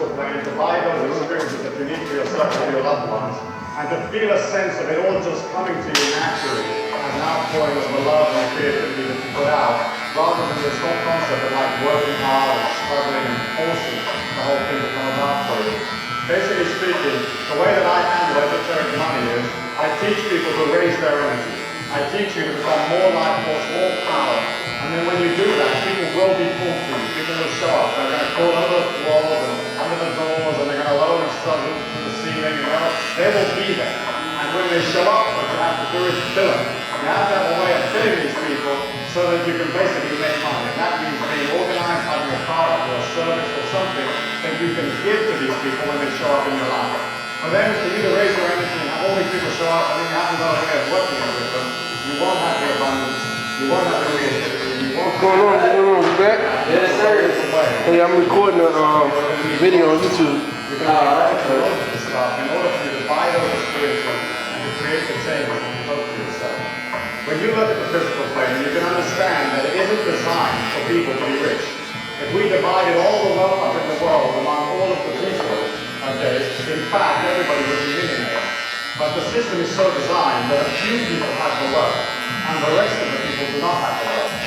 physical plane to buy those experiences that you need for yourself and your loved ones, and to feel a sense of it all just coming to you naturally as an outpouring of the love and creativity that you put out, rather than this whole concept of like working hard and struggling and forcing the whole thing to come about for you. Basically speaking, the way that I handle esoteric money is I teach people to raise their energy. I teach you to become more life force, more power. And then when you do that, people will be pulled to you. People will show up. They're going to crawl under the floors and under the doors, and they're going to lower themselves into the ceiling. And they will be there. And when they show up, what you have to do is fill them. You have to have a way of filling these people so that you can basically make money. And that means being organized, having a product or a service or something that you can give to these people when they show up in your life. For them, for you to raise your energy and have all these people show up, and then you haven't got a way of working with them, you won't have the abundance, you won't have the creativity, you won't have you back? Yes, sir. Hey, I'm recording a video on YouTube. You're going to be all this stuff in order for you to buy those experiences and to create the changes that you hope for yourself. When you look at the physical plane, you can understand that it isn't designed for people to be rich. If we divided all the wealth up in the world among all of the people, okay, in fact, everybody would be millionaires. But the system is so designed that a few people have the wealth, and the rest of the people do not have the wealth.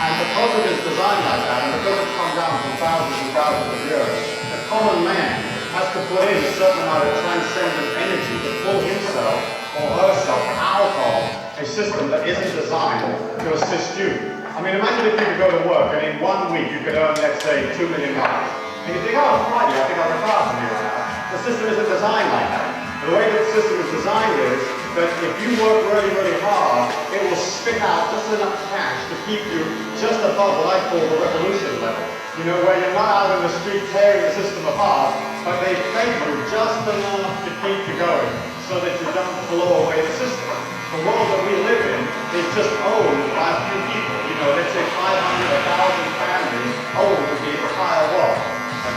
And because it is designed like that, and because it's come down from thousands and thousands of years, the common man has to put in a certain amount of transcendent energy to pull himself or herself out of a system that isn't designed to assist you. I mean, imagine if you could go to work and in 1 week you could earn, let's say, $2 million. And you think, oh, Friday, I think I'll retire from here now. The system isn't designed like that. The way that the system is designed is that if you work really, really hard, it will spit out just enough cash to keep you just above what I call the revolution level. You know, where you're not out in the street tearing the system apart, but they pay you just enough to keep you going so that you don't blow away the system. The world that we live in is just owned by a few people. You know, let's say 500, 1,000 families own the entire world.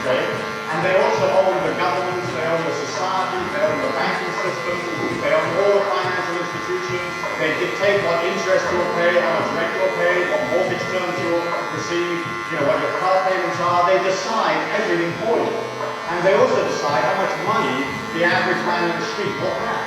Okay? And they also own the governments, they own the societies, they own the banking system, they own all the financial institutions, they dictate what interest you'll pay, how much rent you'll pay, what mortgage terms you'll receive, you know, what your car payments are. They decide everything for you. And they also decide how much money the average man in the street will have.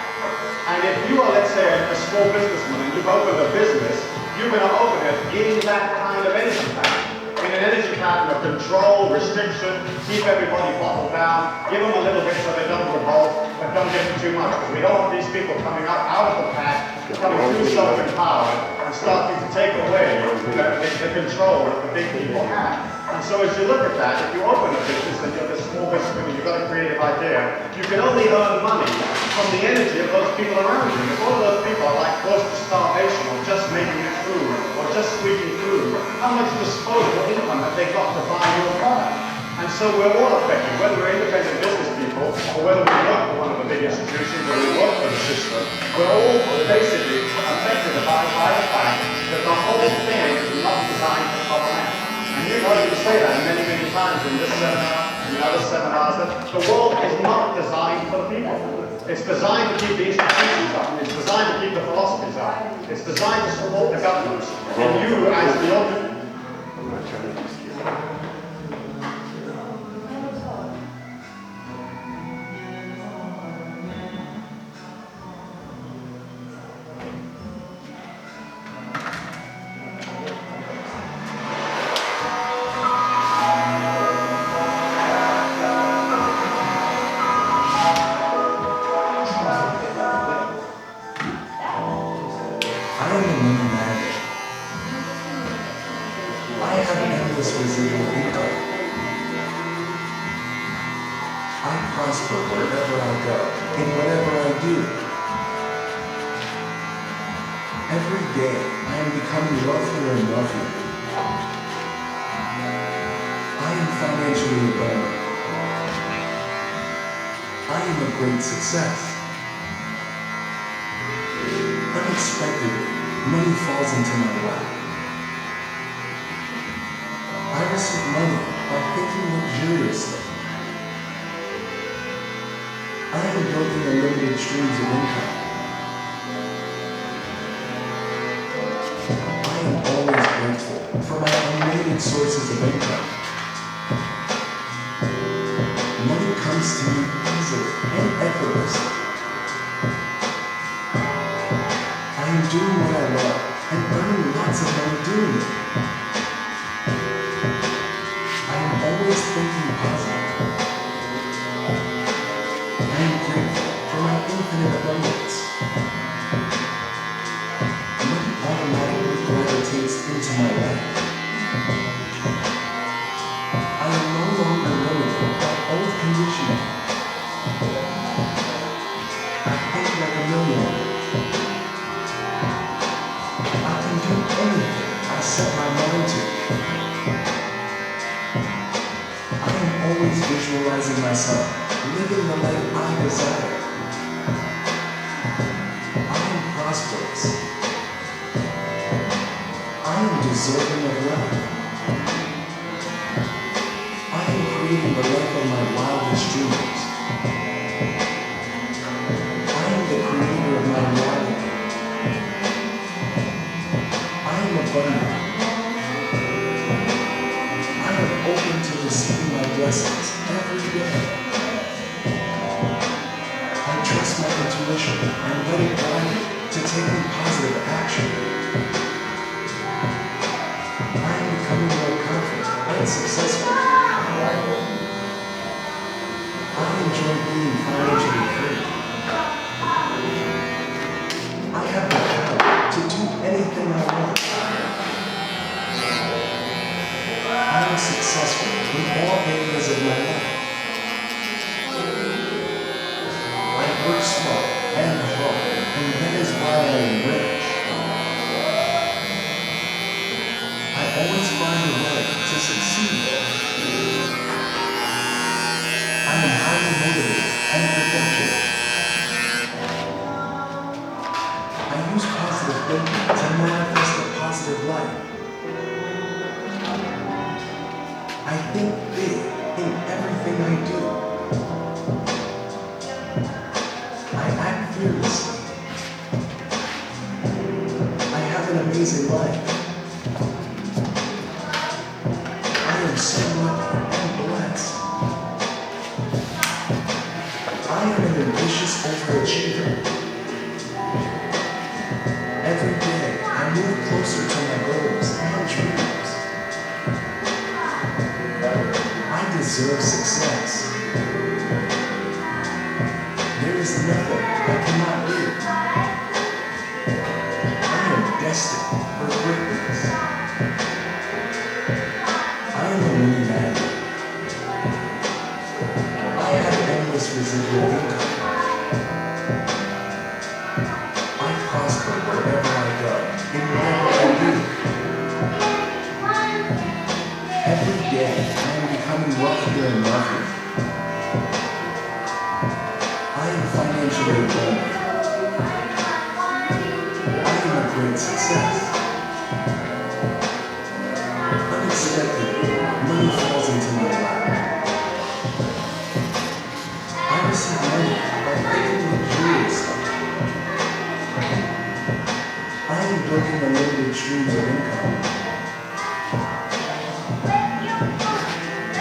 And if you are, let's say, a small businessman and you've opened a business, you're going to open it in that kind of energy pattern. In an energy pattern of control, restriction, keep everybody bottled down, give them a little bit so they don't revolt, but don't give them too much. Because we don't want these people coming up out of the pack, becoming too self-empowered, and starting to take away the control that the big people have. And so as you look at that, if you open a business and you're a small businessman and you've got a creative idea, you can only earn money from the energy of those people around you. If all of those people are like close to starvation or just making it through or just squeaking through, how much disposable income have they got to buy your product? And so we're all affected, whether we're independent business people or whether we work for one of the big institutions or we work for the system, we're all basically affected by the fact that the whole thing is not designed for common man. And you've heard me say that many, many times in this seminar and other seminars, that the world is not designed for the people. It's designed to keep the institutions up. It's designed to keep the philosophies up. It's designed to support the governments. And you, as the ultimate... I'm not trying to excuse you. Success. Unexpectedly, money falls into my lap. I receive money by thinking luxuriously. I am building unlimited streams of income. I am always grateful for my unlimited sources of income. comes to me easily and effortlessly. I am doing what I love and earning lots of money doing it. I am always thinking positive. I am grateful for my infinite abundance. Money automatically gravitates into my life. I am no longer limited by old conditioning. I think like a millionaire. I can do anything I set my mind to. I am always visualizing myself living the life I desire. I am prosperous. I am deserving of wealth. I am creating the life of my wildest dreams. I am the creator of my reality. I am abundant. I am open to receiving my blessings every day. I trust my intuition and let it guide me to taking positive action. I am becoming more confident and successful. I enjoy being financially free. I have the power to do anything I want. I am successful in all areas of my life. I work smart and hard, and that is why I am rich. I always find a way to succeed. I am highly motivated and productive. I use positive thinking to manifest a positive life. I think big in everything I do. I act fearlessly. I have an amazing life. I am so lucky and blessed. I am an ambitious overachiever. Every day, I move closer to my goals and dreams. I deserve success. There is nothing I cannot do. I am destined for greatness. I am a money magnet. I have endless residual income. I prosper wherever I go, in whatever I do. Every day, I am becoming wealthier and wealthier. I am financially abundant. I am a great success. Unexpectedly, money falls into my lap. I receive money by thinking luxuriously. I am building unlimited streams of income.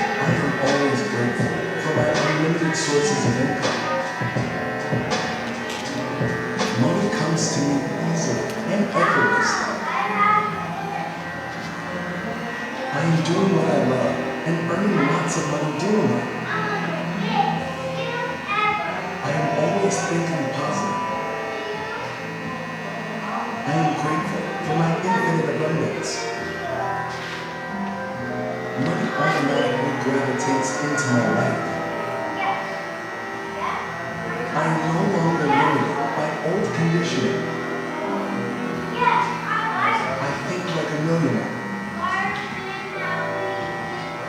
I am always grateful for my unlimited sources of income. Money comes to me easily and effortlessly. I am doing what I love and earning lots of money doing it. I am always thinking positive. I am grateful for my infinite abundance. Money automatically gravitates into my life. I am no longer limited by old conditioning. I think like a millionaire.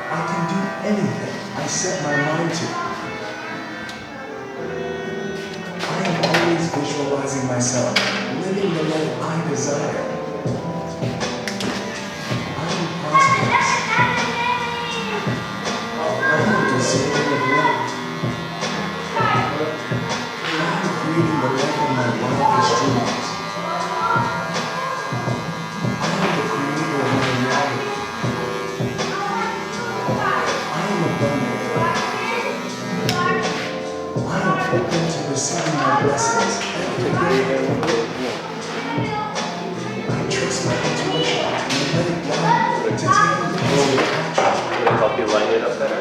I can do anything I set my mind to. I am always visualizing myself living the life I desire. I am prosperous. I am deserving of wealth. I am creating the life of my wildest dreams. I am the creator of my reality. I am abundant. I open to receiving my blessings every day. I trust my intuition and let it guide me to take positive action. Would it help you line it up better?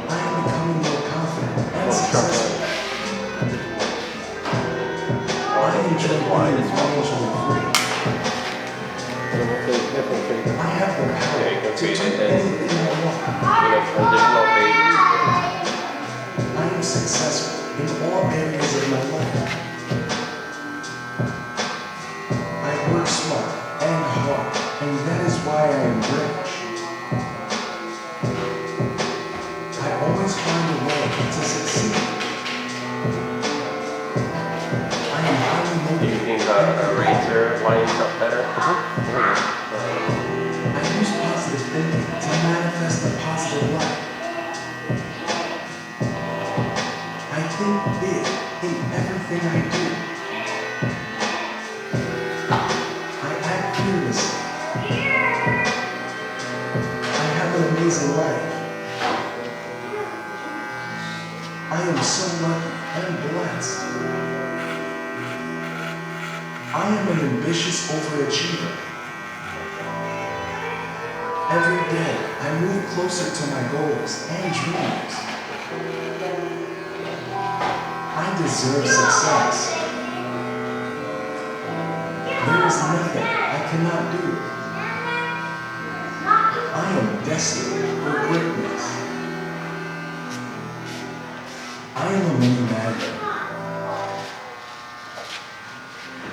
I am becoming more confident and successful. I enjoy being financially free. I have the power to do anything I want. I am successful in all areas of my life. I work smart and hard, and that is why I am rich. I always find a way to succeed. I am highly Do you motivated. think a razor lines up better? I use positive thinking to manifest a positive life. I think big in everything I do. I act fearlessly. I have an amazing life. I am so lucky and blessed. I am an ambitious overachiever. Every day, I move closer to my goals and dreams. I deserve success. There is nothing I cannot do. I am destined for greatness. I am a mini magnet.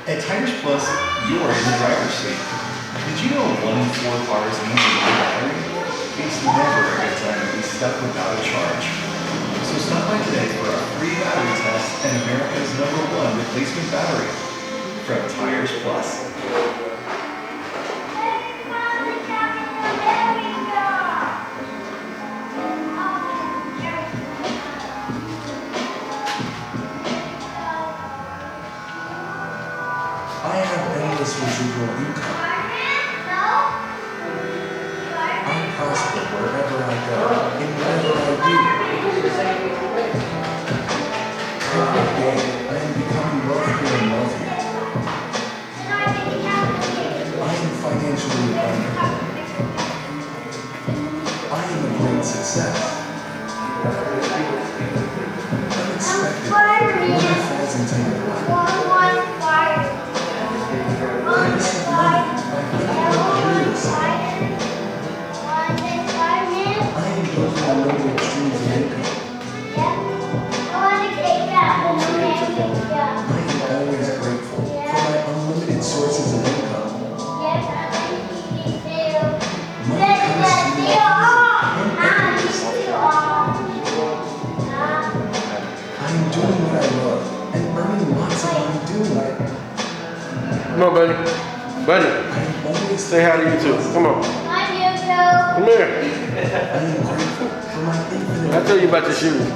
At Tires Plus, you are in the driver's seat. Did you know 1 in 4 cars needs a new battery? It's never a good time to be stuck without a charge. So stop by today for a free battery test and America's #1 replacement battery from Tires Plus. I have endless residual income. I prosper wherever I go, in whatever I do. Every day, I am becoming wealthier and wealthier. I am financially abundant. I am a great success. Unexpected, money falls into my life. I receive money by picking up real estate. I am building unlimited streams of income. I am always grateful for my unlimited sources of income. Money comes to me and effortlessly. I am doing what I love and earning lots of money doing it. Come on, buddy. Buddy. I am always Say hi to YouTube. Come on. Come here. I am grateful for my infinite. I'll tell you about your shoes.